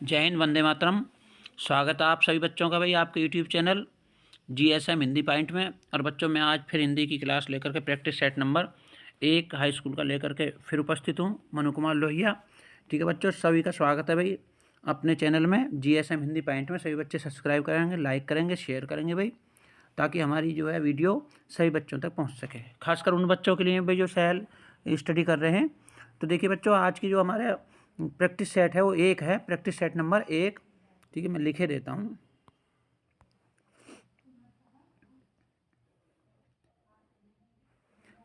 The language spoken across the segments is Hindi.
जय हिंद, वंदे मातरम। स्वागत है आप सभी बच्चों का भाई आपके YouTube channel GSM Hindi point में। और बच्चों, मैं आज फिर हिंदी की क्लास लेकर के practice set number 1 high school का लेकर के फिर उपस्थित हूँ, मनु कुमार लोहिया। ठीक है बच्चों, सभी का स्वागत है भाई अपने चैनल में जीएसएम हिंदी पॉइंट में। सभी बच्चे सब्सक्राइब करेंगे, लाइक करेंगे, शेयर करेंगे भाई, ताकि हमारी जो है वीडियो सभी बच्चों तक पहुँच सके, खासकर उन बच्चों के लिए भाई जो सहल स्टडी कर रहे हैं। तो देखिए बच्चों, आज की जो हमारे प्रैक्टिस सेट है वो 1 है, प्रैक्टिस सेट नंबर 1। ठीक है, मैं लिखे देता हूँ।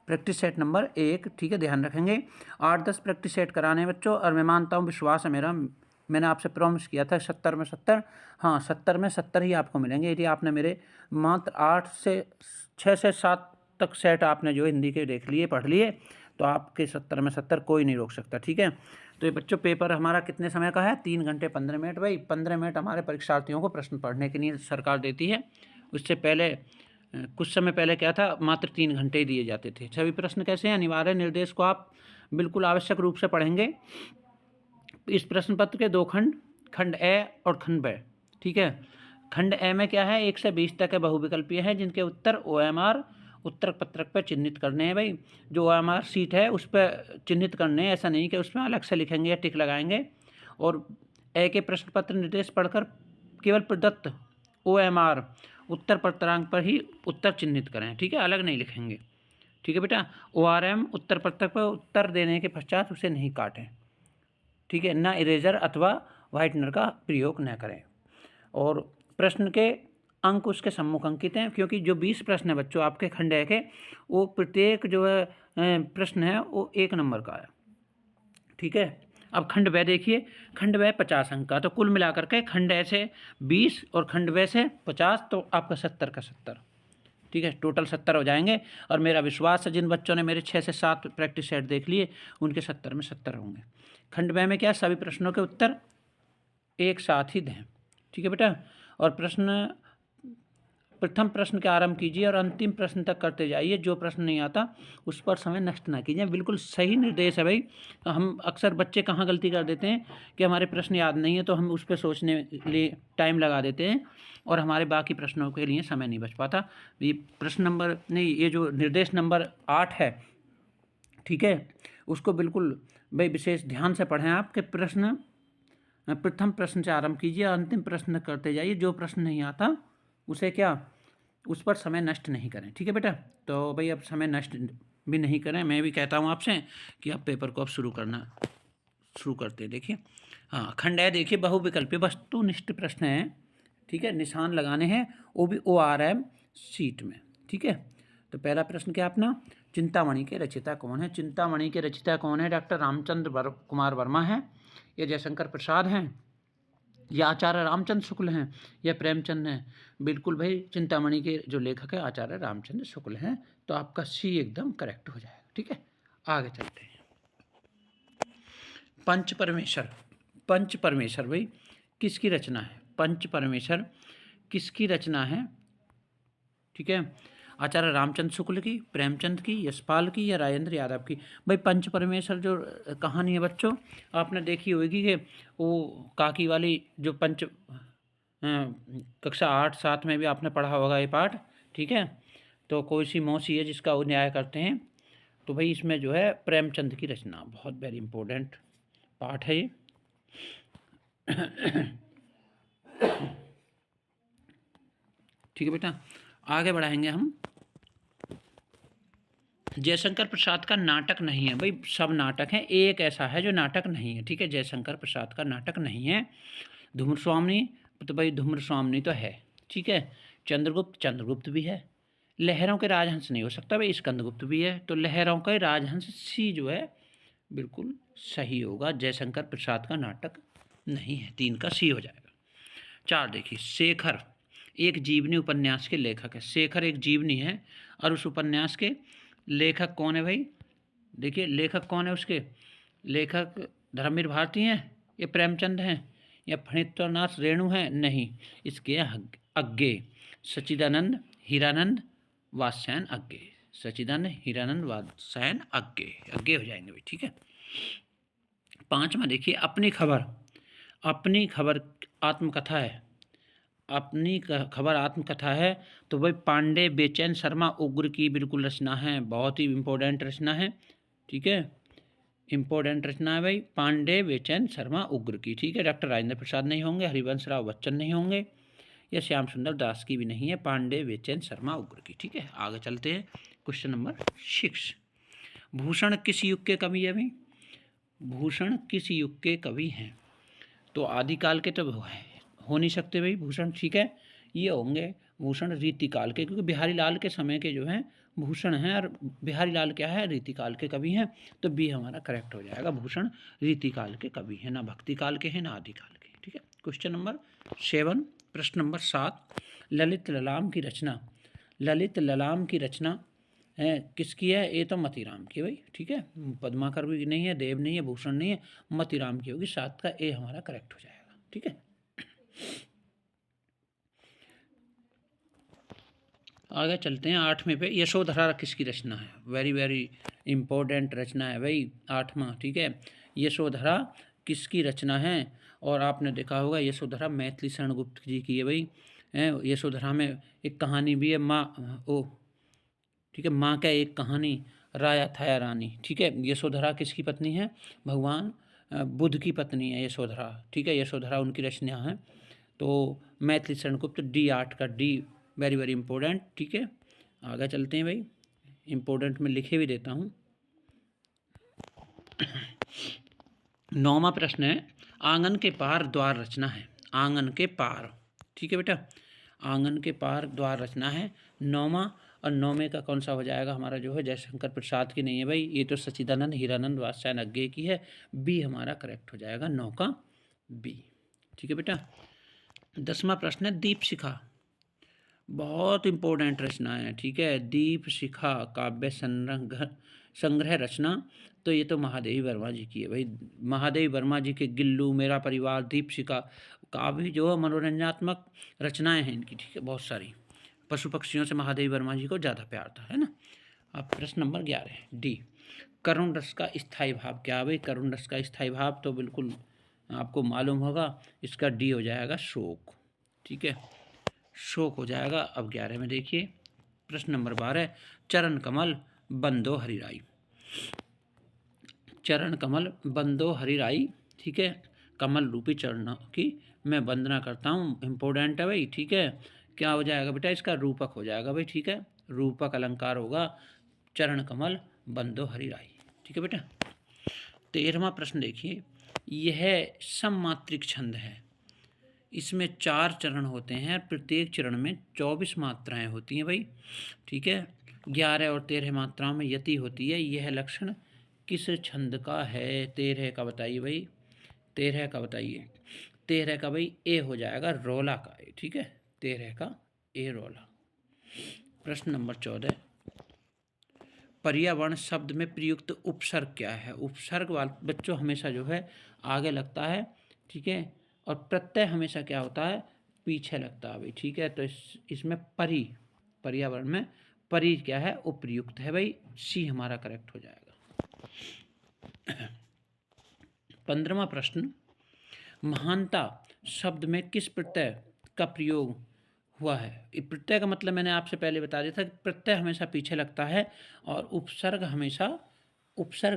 प्रैक्टिस सेट नंबर 1, ठीक है, ध्यान रखेंगे। 8-10 प्रैक्टिस सेट कराने हैं बच्चों, और मैं मानता हूँ, विश्वास है मेरा, मैंने आपसे प्रॉमिस किया था 70 में 70, हाँ 70 में 70 ही आपको मिलेंगे यदि आपने मेरे मात्र 6 से 7 तक सेट आपने जो हिंदी के देख लिए, पढ़ लिए, तो आपके 70 में 70 कोई नहीं रोक सकता। ठीक है, तो ये बच्चों पेपर हमारा कितने समय का है? 3 घंटे 15 मिनट भाई। 15 मिनट हमारे परीक्षार्थियों को प्रश्न पढ़ने के लिए सरकार देती है। उससे पहले कुछ समय पहले क्या था, मात्र 3 घंटे ही दिए जाते थे। सभी प्रश्न कैसे हैं? अनिवार्य निर्देश को आप बिल्कुल आवश्यक रूप से पढ़ेंगे। इस प्रश्न पत्र के 2 खंड, खंड ए और खंड ब। ठीक है, खंड ए में क्या है? 1 से 20 तक के बहुविकल्पीय हैं, जिनके उत्तर OMR उत्तर पत्रक पर चिन्हित करने हैं भाई। जो OMR सीट है उस पर चिन्हित करने हैं, ऐसा नहीं कि उसमें अलग से लिखेंगे या टिक लगाएंगे। और ए के प्रश्न पत्र निर्देश पढ़कर केवल प्रदत्त OMR उत्तर पत्रांक पर ही उत्तर चिन्हित करें। ठीक है, अलग नहीं लिखेंगे। ठीक है बेटा, ORM उत्तर पत्रक पर उत्तर देने के पश्चात उसे नहीं काटें। ठीक है, ना इरेजर अथवा व्हाइटनर का प्रयोग न करें। और प्रश्न के अंक उसके सम्मुख अंकित हैं, क्योंकि जो 20 प्रश्न है बच्चों आपके खंड ए के, वो प्रत्येक जो है प्रश्न है वो 1 नंबर का है। ठीक है, अब खंड ब देखिए, खंड ब 50 अंक का, तो कुल मिलाकर के खंड ए से 20 और खंड ब से 50, तो आपका 70 का 70। ठीक है, टोटल 70 हो जाएंगे। और मेरा विश्वास है जिन बच्चों ने मेरे 6 से 7 प्रैक्टिस सेट देख लिए, उनके 70 में 70 होंगे। खंड ब में क्या, सभी प्रश्नों के उत्तर एक साथ ही दें। ठीक है बेटा, और प्रथम प्रश्न के आरंभ कीजिए और अंतिम प्रश्न तक करते जाइए। जो प्रश्न नहीं आता उस पर समय नष्ट ना कीजिए। बिल्कुल सही निर्देश है भाई। हम अक्सर बच्चे कहाँ गलती कर देते हैं कि हमारे प्रश्न याद नहीं है, तो हम उस पर सोचने के लिए टाइम लगा देते हैं और हमारे बाकी प्रश्नों के लिए समय नहीं बच पाता। ये प्रश्न नंबर नहीं, ये जो निर्देश नंबर 8 है, ठीक है, उसको बिल्कुल भाई विशेष ध्यान से पढ़ें। आपके प्रश्न प्रथम प्रश्न से आरंभ कीजिए, अंतिम प्रश्न करते जाइए। जो प्रश्न नहीं आता उसे क्या, उस पर समय नष्ट नहीं करें। ठीक है बेटा, तो भाई अब समय नष्ट भी नहीं करें। मैं भी कहता हूँ आपसे कि आप पेपर को अब शुरू करते। देखिए, हाँ, खंड है, देखिए, बहुविकल्पीय वस्तुनिष्ठ प्रश्न है। ठीक है, निशान लगाने हैं, वो भी ORM सीट में। ठीक है, तो पहला प्रश्न क्या अपना, चिंतामणि के रचयिता कौन है? चिंतामणि के रचयिता कौन है? डॉक्टर रामचंद्र कुमार वर्मा है, या जयशंकर प्रसाद हैं, या आचार्य रामचंद्र शुक्ल हैं, या प्रेमचंद हैं? बिल्कुल भाई, चिंतामणि के जो लेखक है आचार्य रामचंद्र शुक्ल हैं, तो आपका सी एकदम करेक्ट हो जाएगा। ठीक है, आगे चलते हैं। पंच परमेश्वर, पंच परमेश्वर भाई किसकी रचना है? पंच परमेश्वर किसकी रचना है? ठीक है, आचार्य रामचंद्र शुक्ल की, प्रेमचंद की, यशपाल की, या राजेंद्र यादव की? भाई पंच परमेश्वर जो कहानी है बच्चों, आपने देखी होगी कि वो काकी वाली जो कक्षा 8-7 में भी आपने पढ़ा होगा ये पाठ। ठीक है, तो कोई सी मौसी है जिसका वो न्याय करते हैं, तो भाई इसमें जो है प्रेमचंद की रचना, बहुत वेरी इंपॉर्टेंट पाठ है ये। ठीक है बेटा, आगे बढ़ाएंगे हम। जयशंकर प्रसाद का नाटक नहीं है भाई, सब नाटक हैं, एक ऐसा है जो नाटक नहीं है। ठीक है, जयशंकर प्रसाद का नाटक नहीं है। धूम्र स्वामी, तो भाई धूम्र स्वामी तो है। ठीक है, चंद्रगुप्त, चंद्रगुप्त भी है। लहरों के राजहंस नहीं हो सकता भाई, स्कंदगुप्त भी है, तो लहरों के राजहंस सी जो है बिल्कुल सही होगा। जयशंकर प्रसाद का नाटक नहीं है, 3 का सी हो जाएगा। 4 देखिए, शेखर एक जीवनी उपन्यास के लेखक है। शेखर एक जीवनी है, और उस उपन्यास के लेखक कौन है भाई? देखिए, लेखक कौन है उसके? लेखक धर्मवीर भारती हैं, ये प्रेमचंद हैं, या फणित्रनाथ रेणु हैं? नहीं, इसके अज्ञे सच्चिदानंद हीरानंद वात्स्यायन अज्ञे, सच्चिदानंद हीरानंद वात्स्यायन अज्ञे, अज्ञे हो जाएंगे भाई। ठीक है, 5वां देखिए, अपनी खबर, अपनी खबर आत्मकथा है, अपनी खबर आत्मकथा है, तो वही पांडे बेचैन शर्मा उग्र की बिल्कुल रचना है, बहुत ही इम्पोर्टेंट रचना है। ठीक है, इम्पोर्टेंट रचना है भाई, पांडे बेचैन शर्मा उग्र की। ठीक है, डॉक्टर राजेंद्र प्रसाद नहीं होंगे, हरिवंश राव बच्चन नहीं होंगे, या श्याम सुंदर दास की भी नहीं है, पांडे बेचैन शर्मा उग्र की। ठीक है, आगे चलते हैं। क्वेश्चन नंबर 6, भूषण किस युग के कवि है भाई? भूषण किस युग के कवि हैं? तो आदिकाल के तो हो नहीं सकते भाई भूषण। ठीक है, ये होंगे भूषण रीतिकाल के, क्योंकि बिहारी लाल के समय के जो हैं भूषण हैं, और बिहारी लाल क्या है, रीतिकाल के कवि हैं। तो बी हमारा करेक्ट हो जाएगा, भूषण रीतिकाल के कवि हैं, ना भक्ति काल के हैं ना आदिकाल के। ठीक है, क्वेश्चन नंबर 7, प्रश्न नंबर 7, ललित ललाम की रचना, ललित ललाम की रचना है किसकी है? ये तो मतीराम की भाई। ठीक है, पद्माकर भी नहीं है, देव नहीं है, भूषण नहीं है, मतीराम की होगी। 7 का ए हमारा करेक्ट हो जाएगा। ठीक है, आगे चलते हैं 8वें पे। यशोधरा किसकी रचना है? वेरी वेरी इम्पोर्टेंट रचना है भाई, 8वां। ठीक है, यशोधरा किसकी रचना है? और आपने देखा होगा यशोधरा मैथिली शरण गुप्त जी की है भाई। यशोधरा में एक कहानी भी है, माँ ओ, ठीक है, माँ का एक कहानी, राया थाया रानी। ठीक है, यशोधरा किसकी पत्नी है? भगवान बुद्ध की पत्नी है यशोधरा। ठीक है, यशोधरा उनकी रचना है। तो मैथिली शरण गुप्त, D8 का डी, वेरी वेरी इंपॉर्टेंट। ठीक है, आगे चलते हैं भाई, इंपॉर्टेंट में लिखे भी देता हूँ। 9वां प्रश्न है, आंगन के पार द्वार रचना है, आंगन के पार। ठीक है बेटा, आंगन के पार द्वार रचना है 9वां। और 9वें का कौन सा हो जाएगा हमारा? जो है जयशंकर प्रसाद की नहीं है भाई, ये तो सच्चिदानंद हीरानंद वात्स्यायन अज्ञे की है। बी हमारा करेक्ट हो जाएगा, 9 का बी। ठीक है बेटा, 10वां प्रश्न है, दीप शिखा, बहुत इंपॉर्टेंट रचना है। ठीक है, दीप शिखा काव्य संग्रह रचना, तो ये तो महादेवी वर्मा जी की है भाई। महादेवी वर्मा जी के गिल्लू, मेरा परिवार, दीप शिखा काव्य जो है मनोरंजनात्मक रचनाएं हैं इनकी। ठीक है, बहुत सारी। पशु पक्षियों से महादेवी वर्मा जी को ज़्यादा प्यार था, है ना। अब प्रश्न नंबर 11 डी, करुण रस का स्थायी भाव क्या है भाई? करुण रस का स्थायी भाव तो बिल्कुल आपको मालूम होगा, इसका डी हो जाएगा शोक। ठीक है, शोक हो जाएगा। अब 11 में देखिए, प्रश्न नंबर 12, चरण कमल बंदो हरिराई, चरण कमल बंदो हरिराई। ठीक है, कमल रूपी चरणों की मैं वंदना करता हूँ, इम्पोर्टेंट है भाई। ठीक है, क्या हो जाएगा बेटा? इसका रूपक हो जाएगा भाई। ठीक है, रूपक अलंकार होगा, चरण कमल बंदो हरिराई। ठीक है बेटा, 13वां प्रश्न देखिए, यह सममात्रिक छंद है, इसमें 4 चरण होते हैं, प्रत्येक चरण में 24 मात्राएं होती हैं भाई। ठीक है, 11 और 13 मात्राओं में यति होती है। यह लक्षण किस छंद का है? 13 का बताइए भाई, 13 का बताइए। 13 का भाई ए हो जाएगा, रोला का ए। ठीक है, 13 का ए रोला। प्रश्न नंबर 14, पर्यावरण शब्द में प्रयुक्त उपसर्ग क्या है? उपसर्ग वाले बच्चों हमेशा जो है आगे लगता है। ठीक है, और प्रत्यय हमेशा क्या होता है? पीछे लगता है भाई। ठीक है, तो इसमें पर्यावरण में परि क्या है? उपयुक्त है भाई। सी हमारा करेक्ट हो जाएगा। 15वां प्रश्न, महानता शब्द में किस प्रत्यय का प्रयोग हुआ है? प्रत्यय का मतलब मैंने आपसे पहले बता दिया था कि प्रत्यय हमेशा पीछे लगता है और उपसर्ग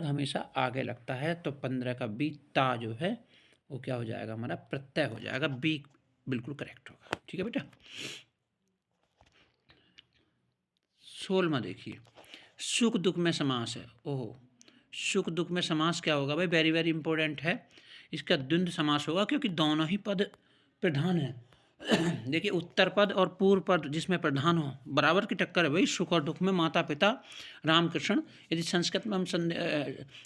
हमेशा आगे लगता है। तो 15 का बी, ता जो है वो क्या हो जाएगा हमारा? प्रत्यय हो जाएगा। बी बिल्कुल करेक्ट होगा। ठीक है बेटा, 16वां देखिए, सुख दुख में समास है। ओह, सुख दुख में समास क्या होगा भाई? वेरी वेरी इंपॉर्टेंट है, इसका द्वंद्व समास होगा, क्योंकि दोनों ही पद प्रधान है। देखिए, उत्तर पद और पूर्व पद जिसमें प्रधान हो, बराबर की टक्कर है भाई। सुख और दुख में माता पिता रामकृष्ण। यदि संस्कृत में हम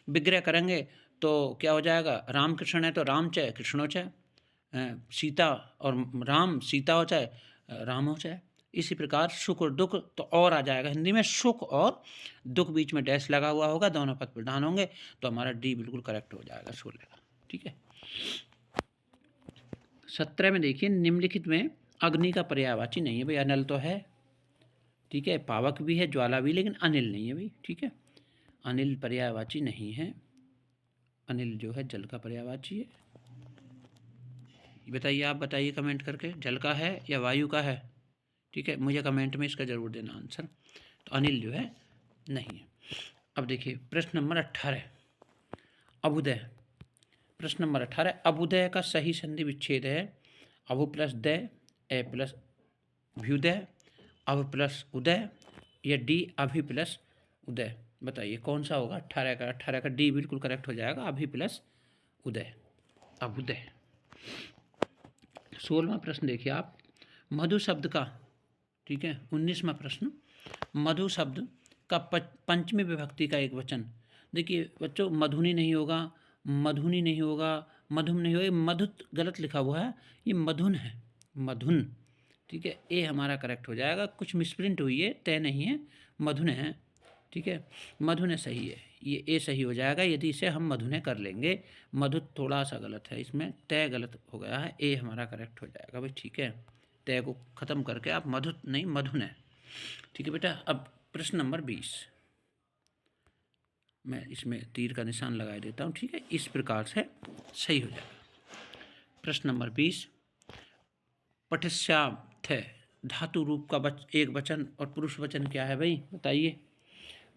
विग्रह करेंगे तो क्या हो जाएगा? रामकृष्ण है तो राम चाहे कृष्णो चाहे, सीता और राम, सीता हो चाहे राम हो चाहे। इसी प्रकार सुख और दुख तो और आ जाएगा हिंदी में, सुख और दुख बीच में डैश लगा हुआ होगा, दोनों पद प्रधान होंगे, तो हमारा डी बिल्कुल करेक्ट हो जाएगा, 16 का। ठीक है, 17 में देखिए, निम्नलिखित में अग्नि का पर्यायवाची नहीं है भाई। अनल तो है, ठीक है, पावक भी है, ज्वाला भी, लेकिन अनिल नहीं है भाई। ठीक है, अनिल पर्यायवाची नहीं है, अनिल जो है जल का पर्यायवाची है। बताइए, आप बताइए कमेंट करके, जल का है या वायु का है? ठीक है, मुझे कमेंट में इसका ज़रूर देना आंसर। तो अनिल जो है नहीं है। अब देखिए प्रश्न नंबर 18, अभुदय। प्रश्न नंबर 18, अभुदय का सही संधि विच्छेद है अभु प्लस दय, ए प्लस भ्युदय, अभ प्लस उदय या डी अभि प्लस उदय। बताइए कौन सा होगा? 18 का, 18 का डी बिल्कुल करेक्ट हो जाएगा, अभि प्लस उदय, अभुदय। 16वां प्रश्न देखिए आप, मधु शब्द का, ठीक है, 19वां प्रश्न, मधु शब्द का पंचमी विभक्ति का एक वचन। देखिए बच्चों, मधुनी नहीं होगा, मधुनी नहीं होगा, मधुम नहीं होगा, मधुत गलत लिखा हुआ है, ये मधुन है, मधुन। ठीक है, ए हमारा करेक्ट हो जाएगा, कुछ मिसप्रिंट हुई है, तय नहीं है, मधुन है। ठीक है, मधुने सही है, ये ए सही हो जाएगा यदि इसे हम मधुने कर लेंगे। मधुत थोड़ा सा गलत है, इसमें तय गलत हो गया है, ए हमारा करेक्ट हो जाएगा भाई। ठीक है, तय को ख़त्म करके आप मधुत नहीं मधुने। ठीक है बेटा। अब प्रश्न नंबर 20, मैं इसमें तीर का निशान लगा देता हूँ। ठीक है, इस प्रकार से सही हो जाएगा। प्रश्न नंबर 20, पठस्याथ धातु रूप का एक वचन और पुरुष वचन क्या है भाई? बताइए।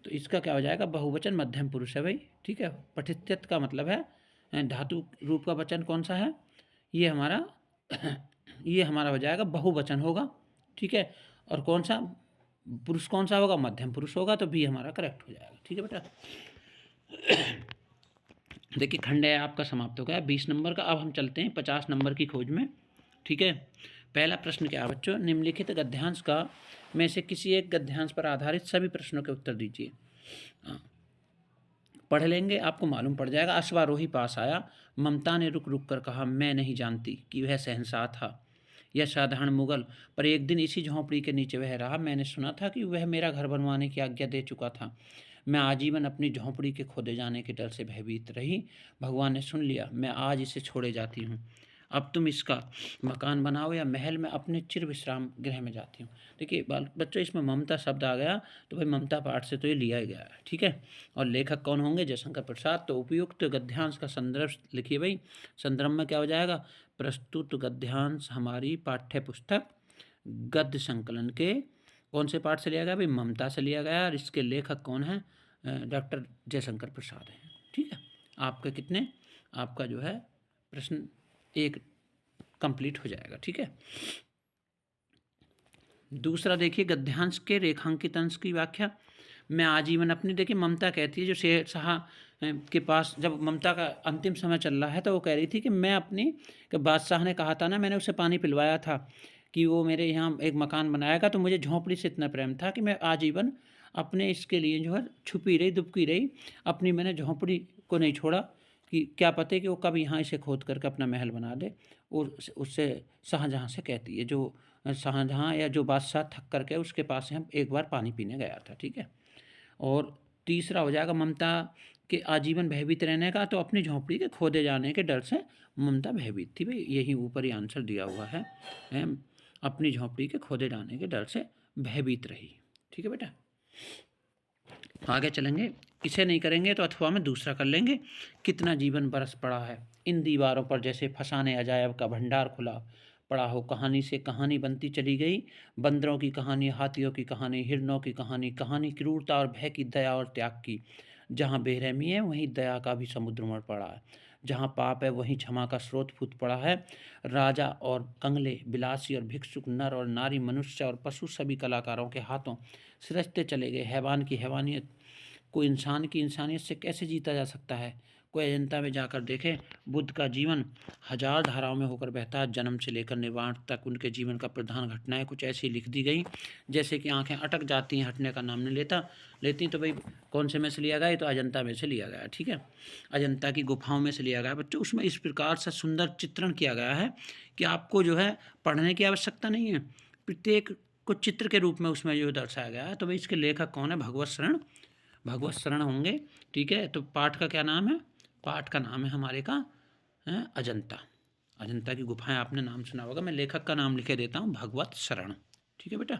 तो इसका क्या हो जाएगा? बहुवचन मध्यम पुरुष है भाई। ठीक है, पठित्यत का मतलब है धातु रूप का वचन कौन सा है? ये हमारा ये हमारा हो जाएगा बहुवचन होगा। ठीक है, और कौन सा पुरुष कौन सा होगा? मध्यम पुरुष होगा, तो बी हमारा करेक्ट हो जाएगा। ठीक है बेटा। देखिए खंडय आपका समाप्त हो गया 20 नंबर का। अब हम चलते हैं 50 नंबर की खोज में। ठीक है, पहला प्रश्न क्या है बच्चों? निम्नलिखित गद्यांश का में से किसी एक गद्यांश पर आधारित सभी प्रश्नों के उत्तर दीजिए। पढ़ लेंगे, आपको मालूम पड़ जाएगा। अश्वारोही पास आया, ममता ने रुक रुक कर कहा, मैं नहीं जानती कि वह शहंशाह था यह साधारण मुगल, पर एक दिन इसी झोंपड़ी के नीचे वह रहा। मैंने सुना था कि वह मेरा घर बनवाने की आज्ञा दे चुका था। मैं आजीवन अपनी झोंपड़ी के खोदे जाने के डर से भयभीत रही। भगवान ने सुन लिया, मैं आज इसे छोड़े जाती हूँ। अब तुम इसका मकान बनाओ या महल में अपने चिर विश्राम गृह में जाती हूँ। देखिए बच्चों, इसमें ममता शब्द आ गया, तो भाई ममता पाठ से तो ये लिया गया है। ठीक है, और लेखक कौन होंगे? जयशंकर प्रसाद। तो उपयुक्त गद्यांश का संदर्भ लिखिए भाई। संदर्भ में क्या हो जाएगा? प्रस्तुत गद्यांश हमारी पाठ्य पुस्तक गद्य संकलन के कौन से पाठ से लिया गया? भाई ममता से लिया गया, और इसके लेखक कौन है? डॉक्टर जयशंकर प्रसाद हैं। ठीक है, आपके कितने, आपका जो है प्रश्न एक कंप्लीट हो जाएगा। ठीक है, दूसरा देखिए, गद्यांश के रेखांकित अंश की व्याख्या। मैं आजीवन अपनी, देखिए ममता कहती है, जो शेरशाह के पास जब ममता का अंतिम समय चल रहा है, तो वो कह रही थी कि मैं अपनी, कि बादशाह ने कहा था ना, मैंने उसे पानी पिलवाया था कि वो मेरे यहाँ एक मकान बनाएगा, तो मुझे झोंपड़ी से इतना प्रेम था कि मैं आजीवन अपने इसके लिए जो है छुपी रही, दुबकी रही, अपनी मैंने झोंपड़ी को नहीं छोड़ा, कि क्या पता कि वो कब यहाँ इसे खोद करके अपना महल बना दे। और उससे शाहजहाँ से कहती है, जो शाहजहाँ या जो बादशाह थक करके उसके पास से हम एक बार पानी पीने गया था। ठीक है, और तीसरा हो जाएगा ममता के आजीवन भयभीत रहने का, तो अपनी झोंपड़ी के खोदे जाने के डर से ममता भयभीत थी भाई, यही ऊपर ही आंसर दिया हुआ है, अपनी झोंपड़ी के खोदे जाने के डर से भयभीत रही। ठीक है बेटा, आगे चलेंगे। इसे नहीं करेंगे तो अथवा में दूसरा कर लेंगे। कितना जीवन बरस पड़ा है इन दीवारों पर, जैसे फसाने अजायब का भंडार खुला पड़ा हो। कहानी से कहानी बनती चली गई, बंदरों की कहानी, हाथियों की कहानी, हिरणों की कहानी, कहानी क्रूरता और भय की, दया और त्याग की। जहाँ बेरहमी है वहीं दया का भी समुद्र उमड़ पड़ा है, जहाँ पाप है वहीं क्षमा का स्रोत फूट पड़ा है। राजा और कंगले, बिलासी और भिक्षुक, नर और नारी, मनुष्य और पशु, सभी कलाकारों के हाथों सिरजते चले गए। हैवान की हैवानियत को इंसान की इंसानियत से कैसे जीता जा सकता है? कोई अजंता में जाकर देखे, बुद्ध का जीवन हजार धाराओं में होकर बहता है। जन्म से लेकर निर्वाण तक उनके जीवन का प्रधान घटनाएं कुछ ऐसी लिख दी गई जैसे कि आंखें अटक जाती हैं, हटने का नाम नहीं लेती। तो भाई कौन से में से लिया गया? तो अजंता में से लिया गया। ठीक है, अजंता की गुफाओं में से लिया गया बच्चों। उसमें इस प्रकार से सुंदर चित्रण किया गया है कि आपको जो है पढ़ने की आवश्यकता नहीं है, प्रत्येक को चित्र के रूप में उसमें जो दर्शाया गया है। तो भाई इसके लेखक कौन है? भगवत शरण होंगे। ठीक है, तो पाठ का क्या नाम है? पाठ का नाम है हमारे का अजंता। अजंता की गुफाएं आपने नाम सुना होगा, मैं लेखक का नाम लिखे देता हूँ, भगवत शरण। ठीक है बेटा।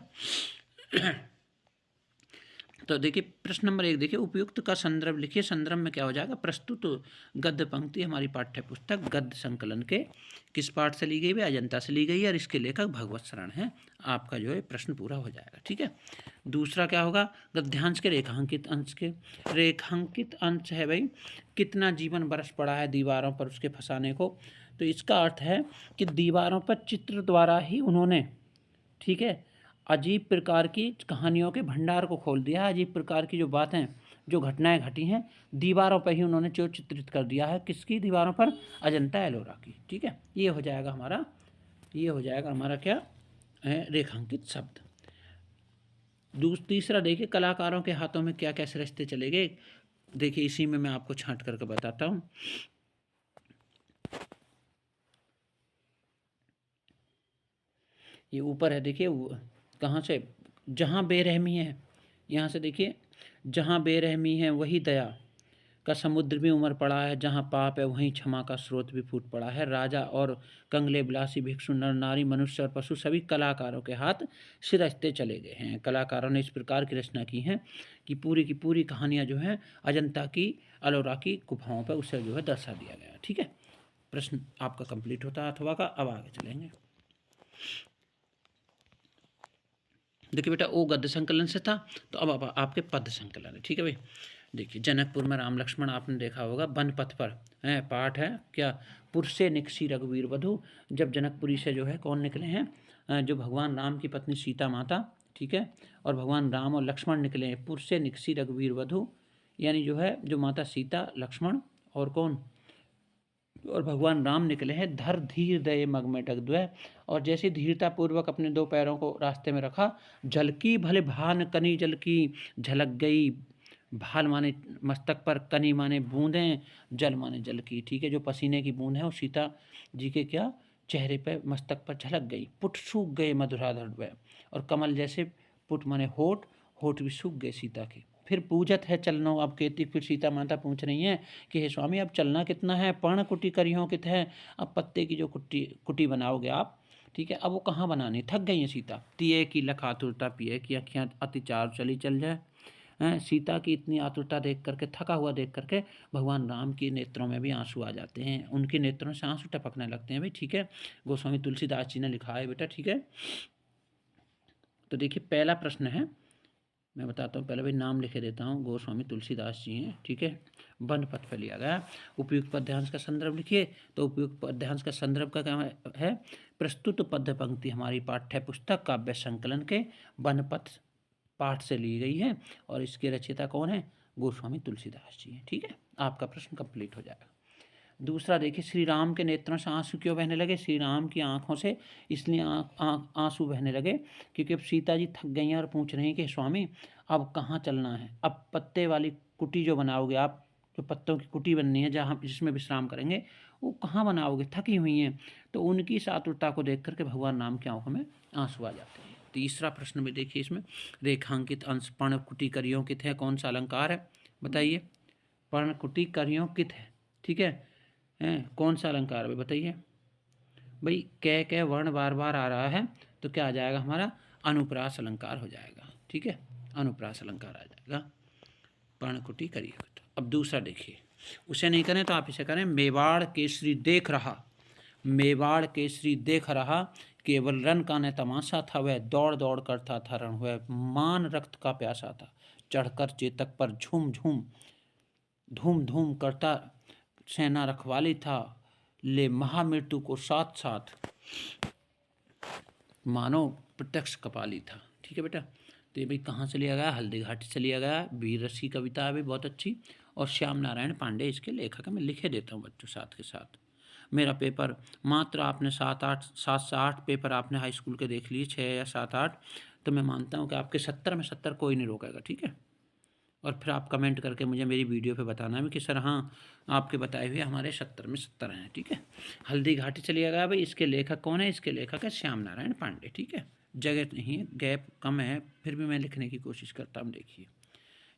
तो देखिए प्रश्न नंबर 1 देखिए, उपयुक्त का संदर्भ लिखिए। संदर्भ में क्या हो जाएगा, प्रस्तुत गद्य पंक्ति हमारी पाठ्य पुस्तक गद्य संकलन के किस पाठ से ली गई है, अजंता से ली गई है और इसके लेखक भगवत शरण है। आपका जो है प्रश्न पूरा हो जाएगा। ठीक है, दूसरा क्या होगा, गद्यांश के रेखांकित अंश के। रेखांकित अंश है भाई, कितना जीवन वर्ष पड़ा है दीवारों पर उसके फंसाने को। तो इसका अर्थ है कि दीवारों पर चित्र द्वारा ही उन्होंने, ठीक है, अजीब प्रकार की कहानियों के भंडार को खोल दिया है। अजीब प्रकार की जो बातें, जो घटनाएं घटी हैं दीवारों पर ही उन्होंने जो चित्रित कर दिया है, किसकी दीवारों पर, अजंता एलोरा की। ठीक है, ये हो जाएगा हमारा, ये हो जाएगा हमारा क्या है, रेखांकित शब्द। तीसरा देखिए, कलाकारों के हाथों में क्या क्या सृष्टि चले गए। देखिए इसी में मैं आपको छांट करके बताता हूँ। ये ऊपर है देखिए, कहाँ से, जहाँ बेरहमी है, यहाँ से देखिए, जहाँ बेरहमी है वही दया का समुद्र भी उमड़ पड़ा है, जहाँ पाप है वहीं क्षमा का स्रोत भी फूट पड़ा है। राजा और कंगले बिलासी भिक्षु नर नारी मनुष्य और पशु सभी कलाकारों के हाथ सिरजते चले गए हैं। कलाकारों ने इस प्रकार की रचना की है कि की पूरी कहानियाँ जो हैं अजंता की अलोरा की गुफाओं पर उसे जो है दर्शा दिया गया। ठीक है, प्रश्न आपका कंप्लीट होता है अथवा का। अब आगे चलेंगे। देखिए बेटा, वो गद्य संकलन से था, तो अब आपके पद्य संकलन है। ठीक है भाई, देखिए जनकपुर में राम लक्ष्मण आपने देखा होगा, वन पथ पर है, पाठ है क्या, पुरसे निकसी रघुवीर वधु। जब जनकपुरी से जो है कौन निकले हैं, जो भगवान राम की पत्नी सीता माता, ठीक है, और भगवान राम और लक्ष्मण निकले हैं, पुरसे निकसी रघुवीर वधु, यानी जो है जो माता सीता, लक्ष्मण और कौन, और भगवान राम निकले हैं। धर धीर दये मग में डगद्वय, और जैसे धीरता पूर्वक अपने दो पैरों को रास्ते में रखा, झलकी भले भान कनी जल की, झलक गई भाल माने मस्तक पर, कनी माने बूंदें, जल माने जल की। ठीक है, जो पसीने की बूंद है वो सीता जी के क्या चेहरे पर मस्तक पर झलक गई। पुट सूख गए मधुराधर वह, और कमल जैसे, पुट माने होठ, होठ भी सूख गए सीता के। फिर पूजत है चलनो अब केती, फिर सीता माता पूछ रही हैं कि हे स्वामी अब चलना कितना है, पर्ण कुटी करियों कित है, अब पत्ते की जो कुटी कुटी बनाओगे आप, ठीक है, अब वो कहाँ बनानी, थक गई है सीता। तिये की लख आतुरता पिए की अखियाँ अतिचार चली चल जाए। सीता की इतनी आतुरता देख करके, थका हुआ देख करके भगवान राम के नेत्रों में भी आंसू आ जाते हैं, उनके नेत्रों से आंसू टपकने लगते हैं भाई। ठीक है, गोस्वामी तुलसीदास जी ने लिखा है बेटा। ठीक है, तो देखिए पहला प्रश्न है, मैं बताता हूँ, पहले भाई नाम लिखे देता हूँ, गोस्वामी तुलसीदास जी हैं। ठीक है, वन पथ पर लिया गया। उपयुक्त पद्यांश का संदर्भ लिखिए। तो उपयुक्त पद्यांश का संदर्भ का क्या है, प्रस्तुत पद्य पंक्ति हमारी पाठ्य पुस्तक काव्य संकलन के वन पथ पाठ से ली गई है, और इसके रचयिता कौन है, गोस्वामी तुलसीदास जी हैं। ठीक है, आपका प्रश्न कंप्लीट हो जाएगा। दूसरा देखिए, श्री राम के नेत्रों से आंसू क्यों बहने लगे, श्री राम की आंखों से इसलिए आंसू बहने लगे क्योंकि अब सीता जी थक गई हैं और पूछ रही हैं कि स्वामी अब कहाँ चलना है, अब पत्ते वाली कुटी जो बनाओगे आप, जो पत्तों की कुटी बननी है जहाँ जिसमें विश्राम करेंगे, वो कहाँ बनाओगे, थकी हुई हैं। तो उनकी इस आतुरता को देख करके भगवान राम की आंखों में आंसू आ जाते हैं। तीसरा प्रश्न में देखिए, इसमें रेखांकित अंश पर्णकुटी करियोंकित है, कौन सा अलंकार है बताइए, पर्णकुटी करियोंकित है। ठीक है, कौन सा अलंकार है बताइए भाई, कै वर्ण बार बार आ रहा है, तो क्या आ जाएगा हमारा, अनुप्रास अलंकार हो जाएगा। ठीक है, अनुप्रास अलंकार आ जाएगा, पर्णकुटी करिए। अब दूसरा देखिए, उसे नहीं करें तो आप इसे करें, मेवाड़ केसरी देख रहा, मेवाड़ केसरी देख रहा, केवल रन का न तमाशा था, वह दौड़ दौड़ करता था रण, वह मान रक्त का प्यासा था, चढ़कर चेतक पर झूम झूम धूम धूम करता सेना रखवाली था, ले महामृत्यु को साथ साथ मानो प्रत्यक्ष कपाली था। ठीक है बेटा, तो ये भाई कहाँ से लिया गया, हल्दी घाटी से लिया गया। वीर रस की कविता है भी बहुत अच्छी, और श्याम नारायण पांडे इसके लेखक है। मैं लिखे देता हूँ बच्चों साथ के साथ। मेरा पेपर मात्र आपने 7 से 8 पेपर आपने हाई स्कूल के देख लिए, 6 या 7 8, तो मैं मानता हूँ कि आपके 70 में 70 कोई नहीं रोकेगा। ठीक है, और फिर आप कमेंट करके मुझे मेरी वीडियो पे बताना है कि सर हाँ आपके बताए हुए हमारे 70 में 70 हैं। ठीक है, हल्दी घाटी चलिए गया भाई, इसके लेखक कौन है, इसके लेखक है श्याम नारायण पांडे। ठीक है, जगह नहीं है, गैप कम है, फिर भी मैं लिखने की कोशिश करता हूँ। देखिए,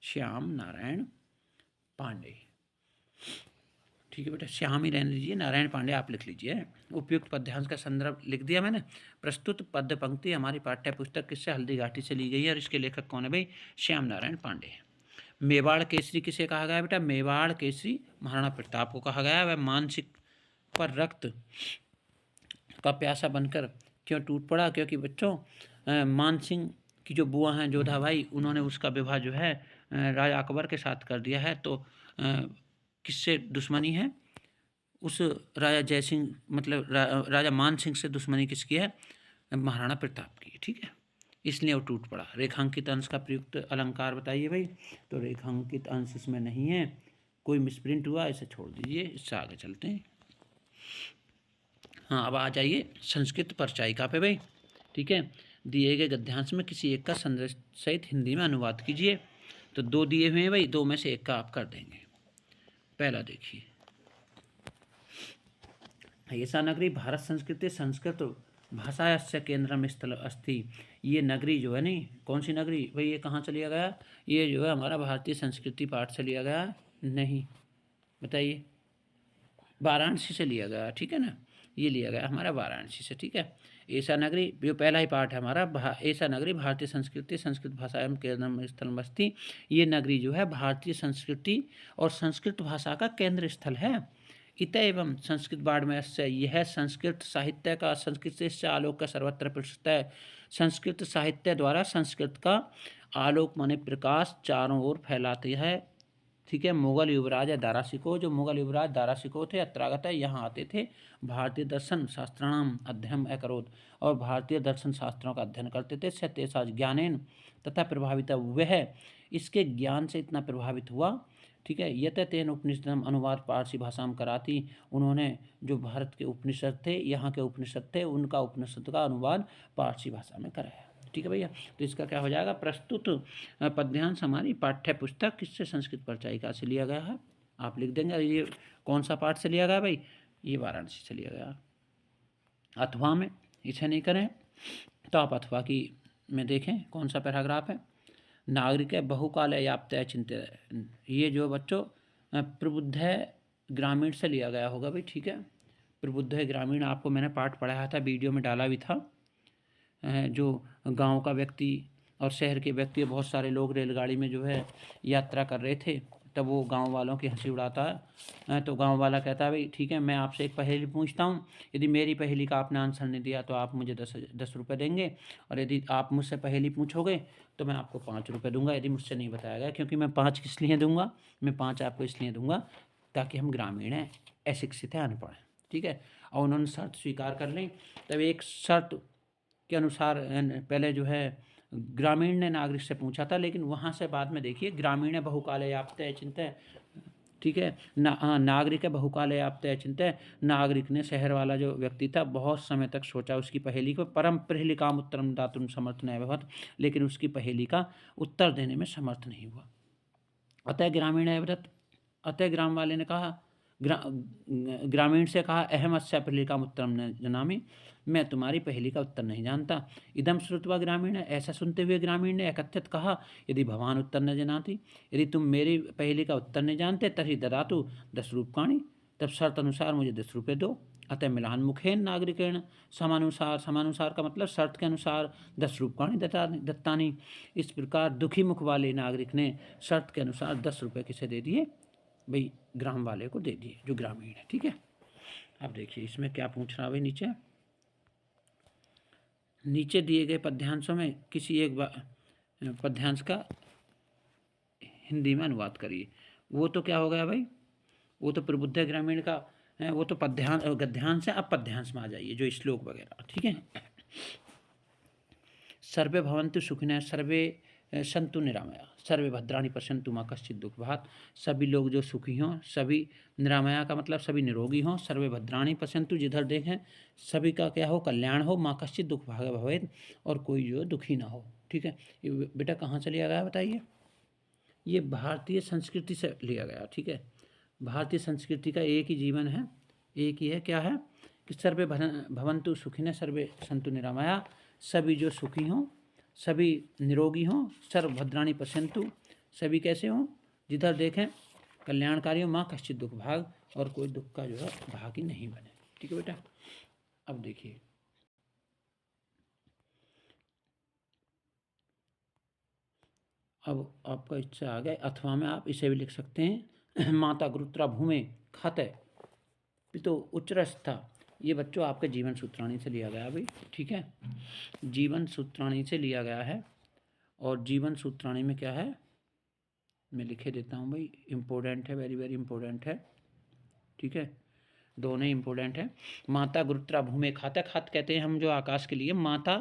श्याम नारायण पांडे। ठीक है बेटा, श्याम ही रहने दीजिए, नारायण पांडे आप लिख लीजिए। उपयुक्त पद्यांश का संदर्भ लिख दिया मैंने। प्रस्तुत पद्य पंक्ति हमारी पाठ्य पुस्तक किससे, हल्दी घाटी से ली गई है और इसके लेखक कौन है भाई, श्याम नारायण पांडे है। मेवाड़ केसरी किसे कहा गया है बेटा, मेवाड़ केसरी महाराणा प्रताप को कहा गया है। वह मानसिक पर रक्त का प्यासा बनकर क्यों टूट पड़ा, क्योंकि बच्चों मान सिंह की जो बुआ हैं जोधा भाई, उन्होंने उसका विवाह जो है राजा अकबर के साथ कर दिया है। तो किससे दुश्मनी है, उस राजा जय सिंह मतलब राजा मान सिंह से दुश्मनी किसकी है, महाराणा प्रताप की। ठीक है, इसलिए वो टूट पड़ा। रेखांकित अंश का प्रयुक्त अलंकार बताइए भाई। तो रेखांकित अंश इसमें नहीं है, कोई मिसप्रिंट हुआ इसे छोड़ दीजिए, इससे आगे चलते हैं। हाँ, अब आ जाइए संस्कृत परिचायिका पे भाई। ठीक है, दिए गए गद्यांश में किसी एक का संदेश सहित हिंदी में अनुवाद कीजिए। तो 2 दिए हुए हैं भाई, 2 में से एक का आप कर देंगे। पहला देखिए, ऐसा नगरी भारत संस्कृति संस्कृत भाषायास्य केंद्रम स्थल अस्ति। ये नगरी जो है नहीं, कौन सी नगरी भाई, ये कहाँ से लिया गया, ये जो है हमारा भारतीय संस्कृति पाठ से लिया गया नहीं, बताइए, वाराणसी से लिया गया। ठीक है ना, ये लिया गया हमारा वाराणसी से। ठीक है, ऐसा नगरी जो पहला ही पार्ट है हमारा, ऐसा नगरी भारतीय संस्कृति संस्कृत भाषा एवं केंद्र स्थल बस्ती। ये नगरी जो है भारतीय संस्कृति और संस्कृत भाषा का केंद्र स्थल है। इत एवं संस्कृत बाड़मेर से, यह संस्कृत साहित्य का संस्कृत से आलोक का सर्वत्र प्रसिद्ध है। संस्कृत साहित्य द्वारा संस्कृत का आलोक माने प्रकाश चारों ओर फैलाती है। ठीक है, मुगल युवराज दारा शिकोह, जो मुगल युवराज दारा शिकोह थे, अत्रागत है, यहाँ आते थे। भारतीय दर्शन शास्त्राणाम अध्ययन अकरोत, और भारतीय दर्शन शास्त्रों का अध्ययन करते थे। स तेषा ज्ञानेन तथा प्रभावित, वह इसके ज्ञान से इतना प्रभावित हुआ। ठीक है, यत तेन उपनिषदम अनुवाद पारसी भाषा में कराती, उन्होंने जो भारत के उपनिषद थे, यहाँ के उपनिषद थे, उनका उपनिषद का अनुवाद पारसी भाषा में कराया। ठीक है भैया, तो इसका क्या हो जाएगा, प्रस्तुत पद्यांश हमारी पाठ्य पुस्तक किससे, संस्कृत परिचायिका से लिया गया है। आप लिख देंगे। ये कौन सा पाठ से लिया गया भाई, ये वाराणसी से लिया गया। अथवा में इसे नहीं करें तो आप अथवा की में देखें कौन सा पैराग्राफ है। नागरिक बहुकाल याप्त चिंतित, ये जो बच्चों प्रबुद्ध ग्रामीण से लिया गया होगा भाई। ठीक है, प्रबुद्ध ग्रामीण आपको मैंने पाठ पढ़ाया था, वीडियो में डाला भी था। जो गांव का व्यक्ति और शहर के व्यक्ति, बहुत सारे लोग रेलगाड़ी में जो है यात्रा कर रहे थे, तब वो गांव वालों की हंसी उड़ाता है। तो गांव वाला कहता है भाई ठीक है, मैं आपसे एक पहेली पूछता हूँ, यदि मेरी पहेली का आपने आंसर नहीं दिया तो आप मुझे 10 रुपये देंगे, और यदि आप मुझसे पहेली पूछोगे तो मैं आपको 5 रुपये दूंगा, यदि मुझसे नहीं बताया गया। क्योंकि मैं 5 किस लिए दूंगा, मैं 5 आपको इसलिए दूंगा ताकि हम ग्रामीण हैं, अशिक्षित हैं, अनपढ़ हैं। ठीक है, और उन्होंने शर्त स्वीकार कर ली। तब एक शर्त के अनुसार पहले जो है ग्रामीण ने नागरिक से पूछा था, लेकिन वहाँ से बाद में देखिए, ग्रामीण बहुकाल याप्त चिंतय। ठीक है, नागरिक बहुकाल याप्त चिंतय, नागरिक ने, शहर वाला जो व्यक्ति था, बहुत समय तक सोचा उसकी पहेली को। परम प्रहलिकाम उत्तरम दातुम समर्थ न भवत, लेकिन उसकी पहेली का उत्तर देने में समर्थ नहीं हुआ। अतः ग्रामीण अवरत, अतः ग्राम वाले ने कहा, ग्रामीण से कहा, अहम अस्या प्रहलिकाम उत्तरम न जनामि, मैं तुम्हारी पहेली का उत्तर नहीं जानता। इदम श्रुत्वा ग्रामीण, ऐसा सुनते हुए ग्रामीण ने एकत्रित कहा, यदि भगवान उत्तर न जनाती, यदि तुम मेरी पहेली का उत्तर नहीं जानते, तरी ददातु 10 रूपकाणि, तब शर्त अनुसार मुझे 10 रुपये दो। अतः मिलान मुखेन नागरिकेण समानुसार, समानुसार का मतलब शर्त के अनुसार 10 रूपकाणि दत्तानी। इस प्रकार दुखी मुख वाले नागरिक ने शर्त के अनुसार 10 रुपये किसे दे दिए भाई, ग्राम वाले को दे दिए, जो ग्रामीण है। ठीक है, अब देखिए इसमें क्या पूछ रहा भाई, नीचे दिए गए पद्यांशों में किसी एक पद्यांश का हिंदी में अनुवाद करिए। वो तो क्या हो गया भाई, वो तो प्रबुद्ध ग्रामीण का वो तो गद्यांश है। अब पद्यांश में आ जाइए, जो श्लोक वगैरह। ठीक है, सर्वे भवन्तु सुखिनः सर्वे संतु निरामया सर्वे भद्राणि पश्यन्तु माँ कश्चित् दुःखभाग्, सभी लोग जो सुखी हों, सभी निरामया का मतलब सभी निरोगी हों, सर्वे भद्राणि पश्यन्तु जिधर देखें सभी का क्या हो, कल्याण हो, माँ कश्चित् दुःखभाग् भवेत्, और कोई जो दुखी ना हो। ठीक है, ये बेटा कहाँ से लिया गया बताइए, ये भारतीय संस्कृति से लिया गया। ठीक है, भारतीय संस्कृति का एक ही जीवन है, एक ही है, क्या है कि सर्वे भवन्तु सुखिनः सर्वे सन्तु निरामया, सभी जो सुखी हों, सभी निरोगी हों, सर्व भद्राणि पश्यन्तु, सभी कैसे हों, जिधर देखें कल्याणकारी हो, माँ कश्चित् दुःखभाग्, और कोई दुख का जो है भागी नहीं बने। ठीक है बेटा। अब देखिए, अब आपका इच्छा आ गया, अथवा में आप इसे भी लिख सकते हैं माता गुरुत्रा भूमि खाते पितो उच्चरस्था। ये बच्चों आपके जीवन सूत्राणी से लिया गया भाई। ठीक है, जीवन सूत्राणी से लिया गया है। और जीवन सूत्राणी में क्या है मैं लिखे देता हूँ भाई, इम्पोर्टेंट है, वेरी वेरी इम्पोर्टेंट है। ठीक है, दोनों ही इम्पोर्टेंट है। माता गुरुत्रा भूमि खाता, खात कहते हैं हम जो आकाश के लिए, माता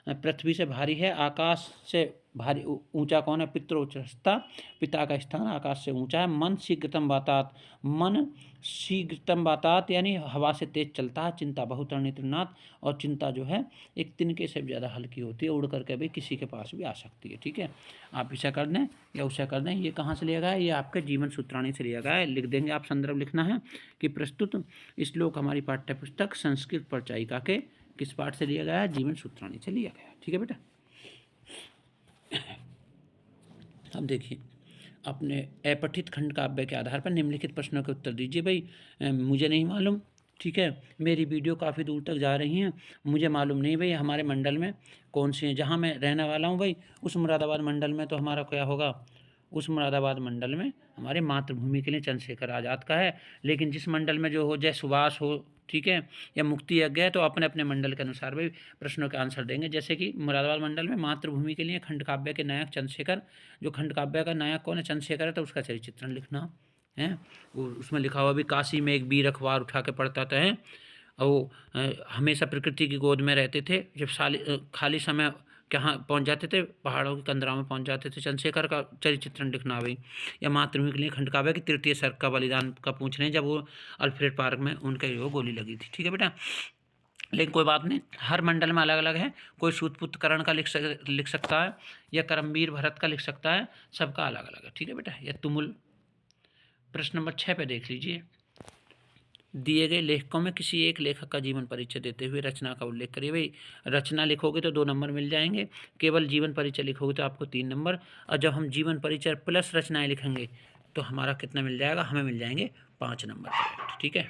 पृथ्वी से भारी है, आकाश से भारी ऊंचा कौन है, पितरोच्चस्ता, पिता का स्थान आकाश से ऊंचा है। मन शीघ्रतम वातात, मन शीघ्रतम वातात यानी हवा से तेज चलता है। चिंता बहुतरणी तृणात, और चिंता जो है एक तिनके से भी ज़्यादा हल्की होती है, उड़ करके भी किसी के पास भी आ सकती है। ठीक है, आप इसे कर दें या उसे कर दें। ये कहाँ से लिया गया है, ये आपके जीवन सूत्राणी से लिया गया है। लिख देंगे आप, संदर्भ लिखना है कि प्रस्तुत श्लोक हमारी पाठ्य पुस्तक संस्कृत परिचायिका के किस पाठ से लिया गया है, जीवन सूत्राणी से लिया गया है। ठीक है बेटा। अब देखिए, अपने अपठित खंड काव्य के आधार पर निम्नलिखित प्रश्नों के उत्तर दीजिए भाई। मुझे नहीं मालूम, ठीक है, मेरी वीडियो काफ़ी दूर तक जा रही हैं, मुझे मालूम नहीं भाई हमारे मंडल में कौन से हैं। जहाँ मैं रहने वाला हूँ भाई, उस मुरादाबाद मंडल में तो हमारा क्या होगा, उस मुरादाबाद मंडल में हमारे मातृभूमि के लिए चंद्रशेखर आज़ाद का है। लेकिन जिस मंडल में जो हो, जय सुभाष हो, ठीक है, या मुक्ति यज्ञ है, तो अपने अपने मंडल के अनुसार भी प्रश्नों के आंसर देंगे। जैसे कि मुरादाबाद मंडल में मातृभूमि के लिए खंड काव्य के नायक चंद्रशेखर, जो खंड काव्य का नायक कौन है, चंद्रशेखर है, तो उसका चरित्र चित्रण लिखना है। उसमें लिखा हुआ भी, काशी में एक वीर अखबार उठा के पढ़ता था है, और वो हमेशा प्रकृति की गोद में रहते थे। जब खाली समय कहाँ पहुंच जाते थे, पहाड़ों के कंदराओं में पहुंच जाते थे। चंद्रशेखर का चरित्र चित्रण लिखना भाई। या मातृभूमि के लिए खंड काव्य की तृतीय सर्ग का बलिदान का पूछ रहे हैं, जब वो अल्फ्रेड पार्क में उनके जो गोली लगी थी। ठीक है बेटा, लेकिन कोई बात नहीं, हर मंडल में अलग अलग है। कोई सूतपुत्र कर्ण का लिख सकता है, या करमवीर भरत का लिख सकता है, सबका अलग अलग है। ठीक है बेटा। या तुमुल। प्रश्न नंबर 6 पे देख लीजिए, दिए गए लेखकों में किसी एक लेखक का जीवन परिचय देते हुए रचना का उल्लेख करिए। भाई रचना लिखोगे तो 2 नंबर मिल जाएंगे, केवल जीवन परिचय लिखोगे तो आपको 3 नंबर। और जब हम जीवन परिचय प्लस रचनाएं लिखेंगे तो हमारा कितना मिल जाएगा, हमें मिल जाएंगे 5 नंबर। ठीक है,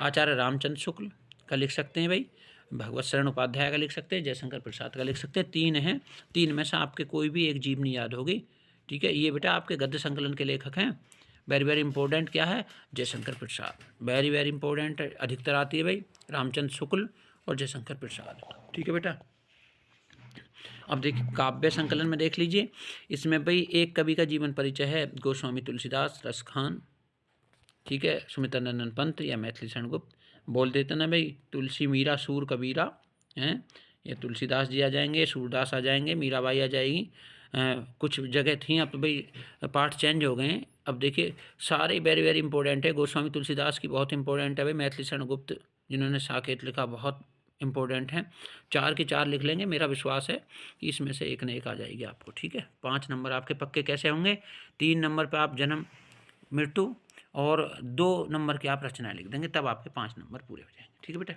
आचार्य रामचंद्र शुक्ल का लिख सकते हैं भाई, भगवत शरण उपाध्याय का लिख सकते हैं, जयशंकर प्रसाद का लिख सकते हैं। 3 हैं, 3 में से आपके कोई भी एक जीवनी याद होगी। ठीक है, ये बेटा आपके गद्य संकलन के लेखक हैं। वेरी वेरी इंपॉर्टेंट क्या है, Jaishankar Prasad, very very important अधिकतर आती है भाई, रामचंद्र शुक्ल और जयशंकर प्रसाद। ठीक है बेटा। अब देखिए काव्य संकलन में देख लीजिए, इसमें भाई एक कवि का जीवन परिचय है, गोस्वामी तुलसीदास, रसखान, ठीक है, सुमित्रानंदन पंत या मैथिली शरण गुप्त। बोल देते ना भाई, तुलसी मीरा सूर कबीरा हैं, ये तुलसीदास जी आ जाएंगे, सूरदास आ जाएंगे, मीराबाई आ जाएगी। कुछ जगह थी, अब तो भाई पार्ट चेंज हो गए हैं। अब देखिए सारे वेरी वेरी इंपॉर्टेंट है। गोस्वामी तुलसीदास की बहुत इंपॉर्टेंट है भाई, मैथिली शरण गुप्त जिन्होंने साकेत लिखा बहुत इंपॉर्टेंट है। 4 की 4 लिख लेंगे, मेरा विश्वास है कि इसमें से एक न एक आ जाएगी आपको। ठीक है, 5 नंबर आपके पक्के कैसे होंगे, 3 नंबर पर आप जन्म मृत्यु और 2 नंबर की आप रचनाएं लिख देंगे, तब आपके 5 नंबर पूरे हो जाएंगे। ठीक है बेटा।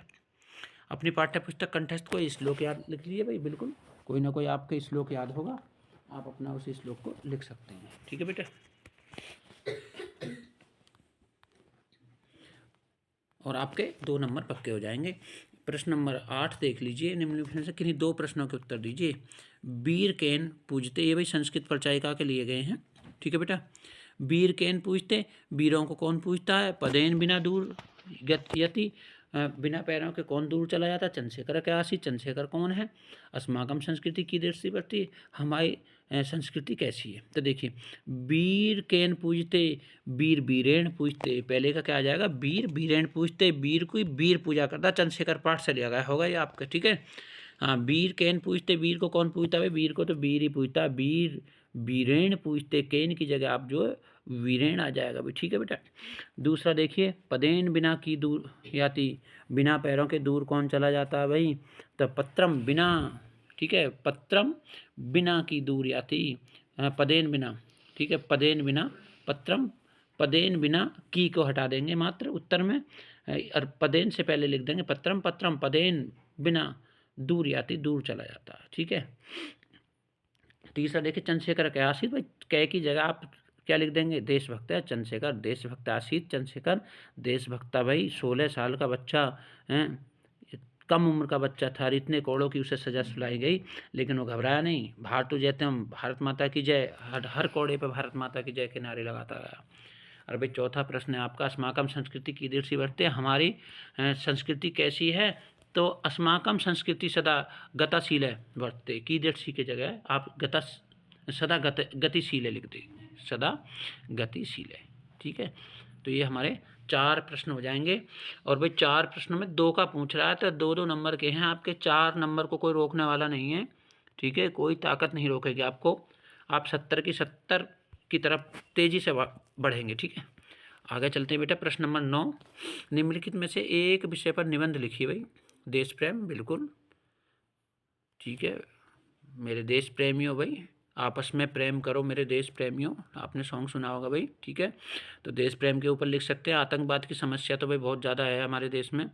अपनी पाठ्य पुस्तक कंठस्थ कोई श्लोक याद लिख लीजिए भाई, बिल्कुल कोई ना कोई आपके श्लोक याद होगा, आप अपना उस श्लोक को लिख सकते हैं। ठीक है बेटा। और आपके 2 नंबर पक्के हो जाएंगे। प्रश्न नंबर 8 देख लीजिए, निम्नलिखित में से किन्हीं 2 प्रश्नों के उत्तर दीजिए। वीर केन पूजते, ये भाई संस्कृत परिचायिका के लिए गए हैं। ठीक है बेटा। वीर केन पूजते, वीरों को कौन पूजता है, पदेन बिना दूर यति, बिना पैरों के कौन दूर चला जाता, चंद्रशेखर के आशी। चंद्रशेखर कौन है, अस्माकम संस्कृति की दृष्टि बढ़ती, हमारी संस्कृति कैसी है। तो देखिए वीर केन पूजते, वीर वीरेण पूजते, पहले का क्या आ जाएगा, वीर वीरेण पूजते, वीर को वीर पूजा करता, चंद्रशेखर पाठ से लिया गया होगा ये आपका। ठीक है, हाँ, वीर केन पूजते, वीर को कौन पूजता है, वीर को तो वीर ही पूजता, वीर वीरेण पूजते, केन की जगह आप जो वीरेण आ जाएगा भाई। ठीक है बेटा। दूसरा देखिए, पदेन बिना की दूर याति, बिना पैरों के दूर कौन चला जाता है भाई, तो पत्रम बिना। ठीक है, पत्रम बिना की दूर याति, पदेन बिना। ठीक है, पदेन बिना, पत्रम, पदेन बिना की को हटा देंगे मात्र उत्तर में, और पदेन से पहले लिख देंगे पत्रम, पत्रम पदेन बिना दूर याति, दूर चला जाता है। ठीक है। तीसरा देखिए, चंद्रशेखर के आशित, भाई कै की जगह आप क्या लिख देंगे, देशभक्त है चंद्रशेखर, देशभक्त आशीष चंद्रशेखर, देशभक्ता भाई 16 साल का बच्चा है, कम उम्र का बच्चा था, इतने करोड़ों की उसे सजा सुनाई गई, लेकिन वो घबराया नहीं, भारत जयते हम, भारत माता की जय, हर कोड़े पे भारत माता की जय के नारे लगाता गया। और भाई चौथा प्रश्न है आपका, अस्माकम संस्कृति कीदृशी वर्तते, हमारी संस्कृति कैसी है, तो अस्माकम संस्कृति सदा गतिशील है वर्तते, कीदृशी की जगह आप सदा गतिशील है लिख दें, सदा गतिशील है। ठीक है, तो ये हमारे 4 प्रश्न हो जाएंगे। और भाई 4 प्रश्नों में 2 का पूछ रहा है, तो 2-2 नंबर के हैं आपके, 4 नंबर को कोई रोकने वाला नहीं है। ठीक है, कोई ताकत नहीं रोकेगी आपको, आप 70 की 70 की तरफ तेज़ी से बढ़ेंगे। ठीक है, आगे चलते हैं बेटा। प्रश्न नंबर 9, निम्नलिखित में से एक विषय पर निबंध लिखिए भाई। देश प्रेम, बिल्कुल ठीक है, मेरे देश प्रेमियों भाई, आपस में प्रेम करो मेरे देश प्रेमियों, आपने सॉन्ग सुना होगा भाई। ठीक है, तो देश प्रेम के ऊपर लिख सकते हैं। आतंकवाद की समस्या तो भाई बहुत ज़्यादा है हमारे देश में,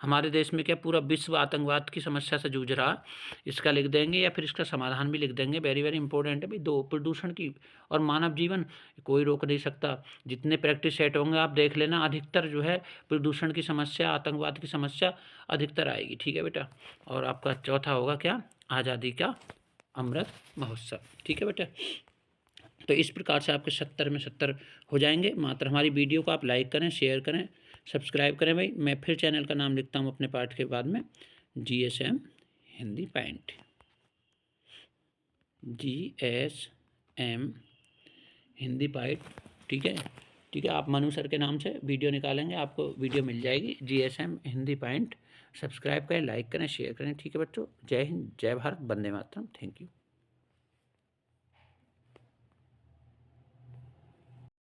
हमारे देश में क्या पूरा विश्व आतंकवाद की समस्या से जूझ रहा, इसका लिख देंगे, या फिर इसका समाधान भी लिख देंगे। वेरी वेरी इंपॉर्टेंट है भाई। 2, प्रदूषण की और मानव जीवन, कोई रोक नहीं सकता, जितने प्रैक्टिस सेट होंगे आप देख लेना, अधिकतर जो है प्रदूषण की समस्या, आतंकवाद की समस्या अधिकतर आएगी। ठीक है बेटा, और आपका चौथा होगा क्या, आज़ादी का अमृत महोत्सव। ठीक है बेटा, तो इस प्रकार से आपके 70 में 70 हो जाएंगे। मात्र हमारी वीडियो को आप लाइक करें, शेयर करें, सब्सक्राइब करें भाई। मैं फिर चैनल का नाम लिखता हूँ अपने पाठ के बाद में, GSM Hindi point, GSM Hindi point. ठीक है, ठीक है, आप मनु सर के नाम से वीडियो निकालेंगे, आपको वीडियो मिल जाएगी, GSM हिंदी पॉइंट। सब्सक्राइब करें, लाइक करें, शेयर करें। ठीक है बच्चों, जय हिंद, जय भारत, वंदे मातरम, थैंक यू।